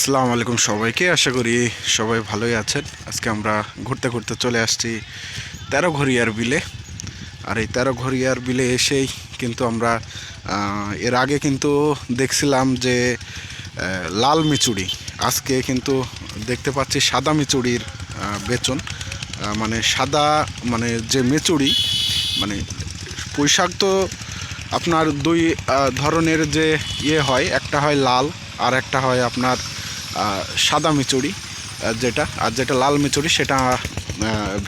আসসালামু আলাইকুম সবাইকে। আশা করি সবাই ভালোই আছেন। আজকে আমরা ঘুরতে ঘুরতে চলে আসছি তেরোঘরিয়ার বিলে। আর এই তেরোঘরিয়ার বিলে এসেই কিন্তু আমরা এর আগে কিন্তু দেখছিলাম যে লাল মিচুড়ি, আজকে কিন্তু দেখতে পাচ্ছি সাদা মিচুড়ির বেচন। মানে সাদা, মানে যে মেচুড়ি, মানে পুঁইশাক তো আপনার দুই ধরনের যে হয়, একটা হয় লাল আর একটা হয় আপনার সাদা মিচুড়ি। যেটা লাল মিচুড়ি সেটা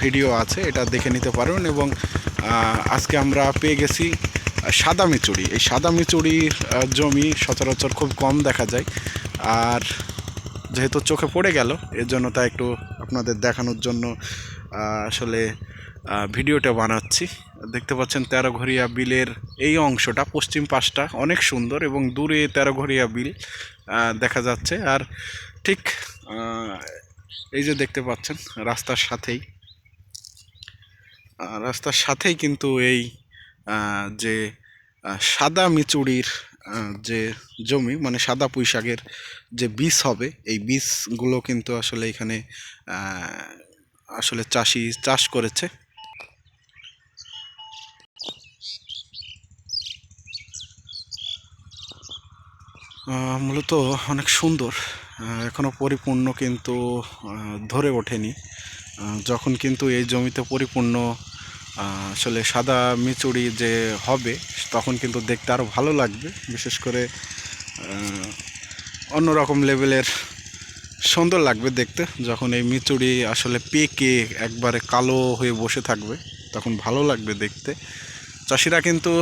ভিডিও আছে, এটা দেখে নিতে পারবেন। এবং আজকে আমরা পেয়ে গেছি সাদা মিচুড়ি। এই সাদা মিচুড়ির জমি সচরাচর খুব কম দেখা যায়, আর যেহেতু চোখে পড়ে গেল এর জন্য তা একটু আপনাদের দেখানোর জন্য আসলে ভিডিওটা বানাচ্ছি। দেখতে পাচ্ছেন তেরোঘরিয়া বিলের এই অংশটা, পশ্চিম পাশটা অনেক সুন্দর, এবং দূরে তেরোঘরিয়া বিল দেখা যাচ্ছে। আর ঠিক এই যে দেখতে পাচ্ছেন রাস্তার সাথেই কিন্তু এই যে সাদা মিচুড়ির যে জমি, মানে সাদা পুঁইশাকের যে বীজ হবে, এই বীজগুলো কিন্তু আসলে এখানে আসলে চাষি চাষ করেছে। মূলত অনেক সুন্দর, এখনও পরিপূর্ণ কিন্তু ধরে ওঠেনি। যখন কিন্তু এই জমিতে পরিপূর্ণ আসলে সাদা মিচুড়ি যে হবে, তখন কিন্তু দেখতে আরও ভালো লাগবে। বিশেষ করে অন্যরকম লেভেলের সুন্দর লাগবে দেখতে, যখন এই মিচুড়ি আসলে পেকে একবারে কালো হয়ে বসে থাকবে, তখন ভালো লাগবে দেখতে। চাষিরা কিন্তু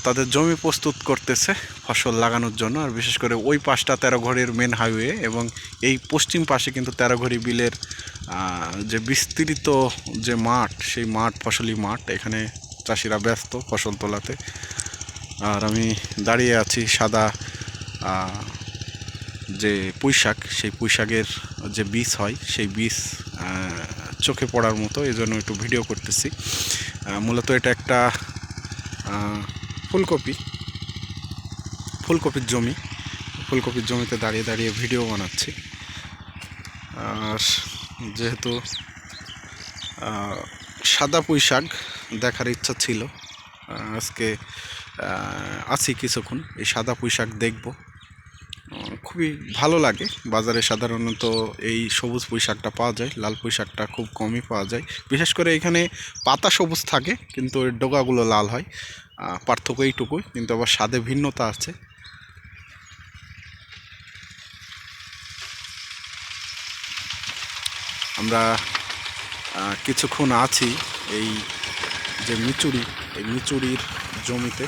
তাদের জমি প্রস্তুত করতেছে ফসল লাগানোর জন্য। আর বিশেষ করে ওই পাশটা তেরোঘড়ির মেন হাইওয়ে, এবং এই পশ্চিম পাশে কিন্তু তেরোঘড়ি বিলের যে বিস্তৃত যে মাঠ, সেই মাঠ ফসলি মাঠ, এখানে চাষিরা ব্যস্ত ফসল তোলাতে। আর আমি দাঁড়িয়ে আছি সাদা যে পুঁইশাক, সেই পুঁইশাকের যে বীজ হয়, সেই বীজ চোখে পড়ার মতো, এই জন্য একটু ভিডিও করতেছি। মূলত এটা একটা ফুলকপির জমি। ফুলকপির জমিতে দাঁড়িয়ে দাঁড়িয়ে ভিডিও বানাচ্ছি। আর যেহেতু সাদা পুঁইশাক দেখার ইচ্ছা ছিল, আজকে আছি কিছুক্ষণ, এই সাদা পুঁইশাক দেখব। খুবই ভালো লাগে। বাজারে সাধারণত এই সবুজ পুঁইশাকটা পাওয়া যায়, লাল পুঁইশাকটা খুব কমই পাওয়া যায়। বিশেষ করে এখানে পাতা সবুজ থাকে কিন্তু এর ডগাগুলো লাল হয়, পার্থক্য এইটুকুই, কিন্তু আবার স্বাদে ভিন্নতা আছে। আমরা কিছুক্ষণ আছি এই যে মিচুড়ি, এই মিচুড়ির জমিতে।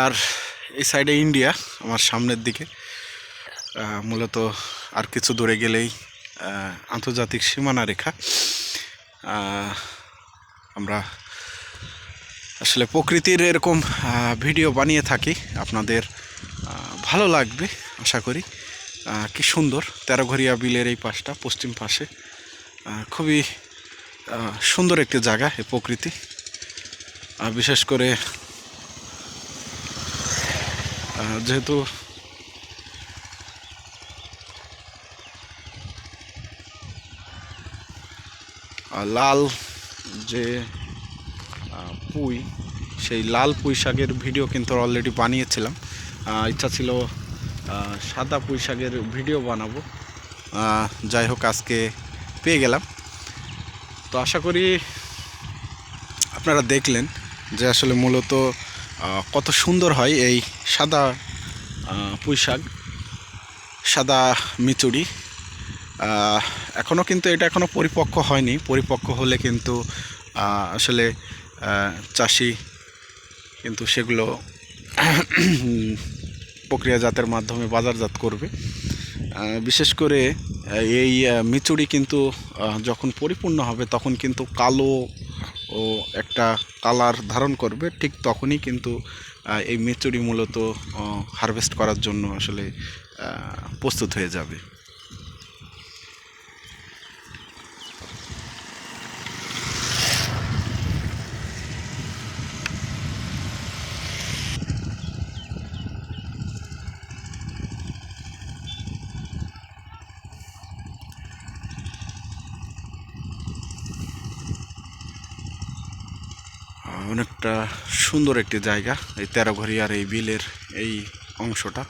আর এই সাইডে ইন্ডিয়া, আমার সামনের দিকে। মূলত আর কিছু দূরে গেলেই আন্তর্জাতিক সীমানা রেখা। আমরা আসলে প্রকৃতির এরকম ভিডিও বানিয়ে থাকি আপনাদের ভালো ভালো লাগবে আশা করি। কি সুন্দর তেরোঘরিয়া বিলের এই পাশটা, পশ্চিম পাশে খুবই সুন্দর একটি জায়গা এই প্রকৃতি। বিশেষ করে যেহেতু লাল যে পুঁই, সেই লাল পুঁই শাকের ভিডিও কিন্তু অলরেডি বানিয়েছিলাম। ইচ্ছা ছিল সাদা পুঁই শাকের ভিডিও বানাবো, যাই হোক আজকে পেয়ে গেলাম। তো আশা করি আপনারা দেখলেন যে আসলে মূলত কত সুন্দর হয় এই সাদা পুঁই শাক, সাদা মিচুড়ি। এখনও কিন্তু এটা এখনও পরিপক্ক হয়নি। পরিপক্ক হলে কিন্তু আসলে চাষি কিন্তু সেগুলো প্রক্রিয়াজাতের মাধ্যমে বাজারজাত করবে। বিশেষ করে এই মিচুড়ি কিন্তু যখন পরিপূর্ণ হবে তখন কিন্তু কালো ও একটা কালার ধারণ করবে, ঠিক তখনই কিন্তু এই মিচুড়ি মূলত হারভেস্ট করার জন্য আসলে প্রস্তুত হয়ে যাবে। অনেকটা সুন্দর একটি জায়গা এই তেরোঘরিয়ার এই বিলের এই অংশটা।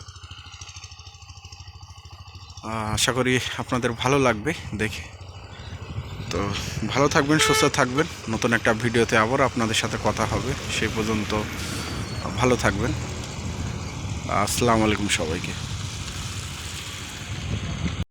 আশা করি আপনাদের ভালো লাগবে দেখে। তো ভালো থাকবেন, সুস্থ থাকবেন। নতুন একটা ভিডিওতে আবার আপনাদের সাথে কথা হবে। সেই পর্যন্ত ভালো থাকবেন। আসসালামু আলাইকুম সবাইকে।